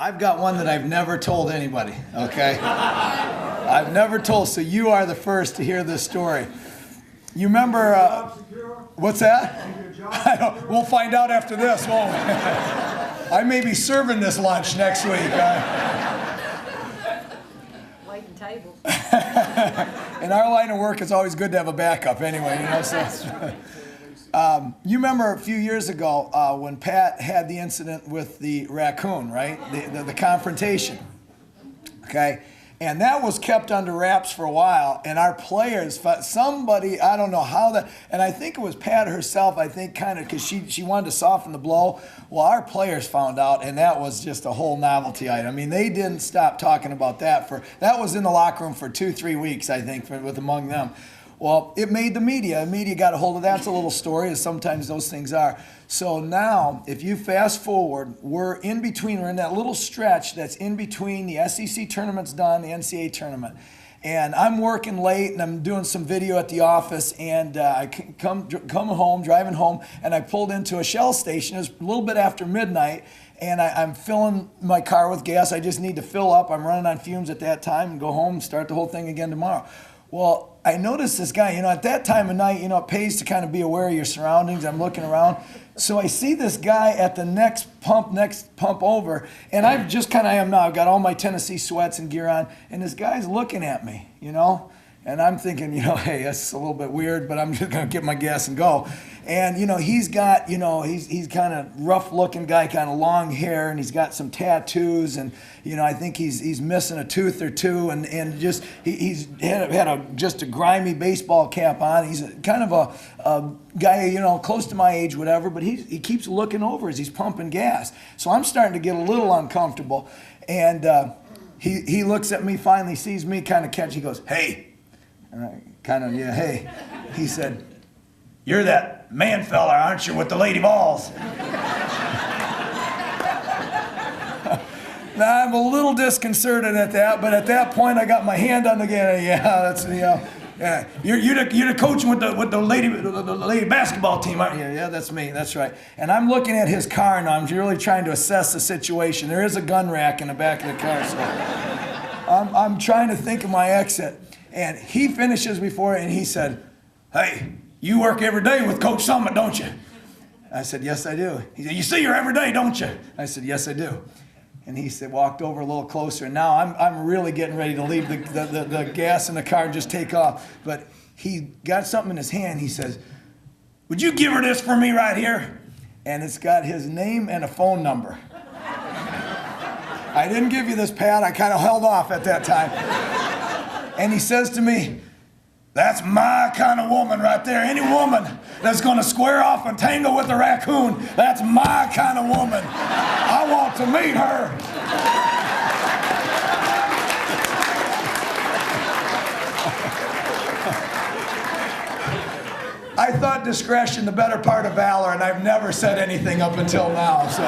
I've got one that I've never told anybody, okay? I've never told, so you are the first to hear this story. You remember, what's that? I don't, we'll find out after this, won't we? I may be serving this lunch next week. Waiting tables. In our line of work, it's always good to have a backup anyway, you know, so. You remember a few years ago when Pat had the incident with the raccoon, right? The confrontation, okay? And that was kept under wraps for a while, and our players, somebody, I don't know how that, and I think it was Pat herself, I think kind of, because she wanted to soften the blow. Well, our players found out, and that was just a whole novelty item. I mean, they didn't stop talking about that. That was in the locker room for 2-3 weeks, I think, with among them. Well, it made the media. The media got a hold of that. It's a little story, as sometimes those things are. So now, if you fast forward, we're in between. We're in that little stretch that's in between the SEC tournament's done, the NCAA tournament. And I'm working late, and I'm doing some video at the office, and I come home, driving home, and I pulled into a Shell station. It was a little bit after midnight, and I'm filling my car with gas. I just need to fill up. I'm running on fumes at that time and go home and start the whole thing again tomorrow. Well, I noticed this guy, you know, at that time of night, you know, it pays to kind of be aware of your surroundings. I'm looking around. So I see this guy at the next pump over, and I've just kind of am now. I've got all my Tennessee sweats and gear on, and this guy's looking at me, you know, and I'm thinking, you know, hey, that's a little bit weird, but I'm just going to get my gas and go. And, you know, he's got, you know, he's kind of rough-looking guy, kind of long hair, and he's got some tattoos, and, you know, I think he's missing a tooth or two, and just he's had just a grimy baseball cap on. He's kind of a guy, you know, close to my age, whatever, but he keeps looking over as he's pumping gas. So I'm starting to get a little uncomfortable, and he looks at me, finally sees me, kind of catch. He goes, "Hey," and I kind of, yeah, hey. He said, "You're that man fella, aren't you, with the lady balls?" Now, I'm a little disconcerted at that, but at that point, I got my hand on the gas. Yeah, that's, you know, yeah. You're the coach with the lady basketball team, aren't you? Yeah, that's me. That's right. And I'm looking at his car now. I'm really trying to assess the situation. There is a gun rack in the back of the car, so I'm trying to think of my exit. And he finishes before, and he said, "Hey, you work every day with Coach Summitt, don't you?" I said, "Yes, I do." He said, "You see her every day, don't you?" I said, "Yes, I do." And he said, walked over a little closer, and now I'm really getting ready to leave the gas in the car and just take off. But he got something in his hand. He says, "Would you give her this for me right here?" And it's got his name and a phone number. I didn't give you this, Pat. I kind of held off at that time. And he says to me, "That's my kind of woman right there. Any woman that's going to square off and tangle with a raccoon, that's my kind of woman. I want to meet her." I thought discretion the better part of valor, and I've never said anything up until now. So.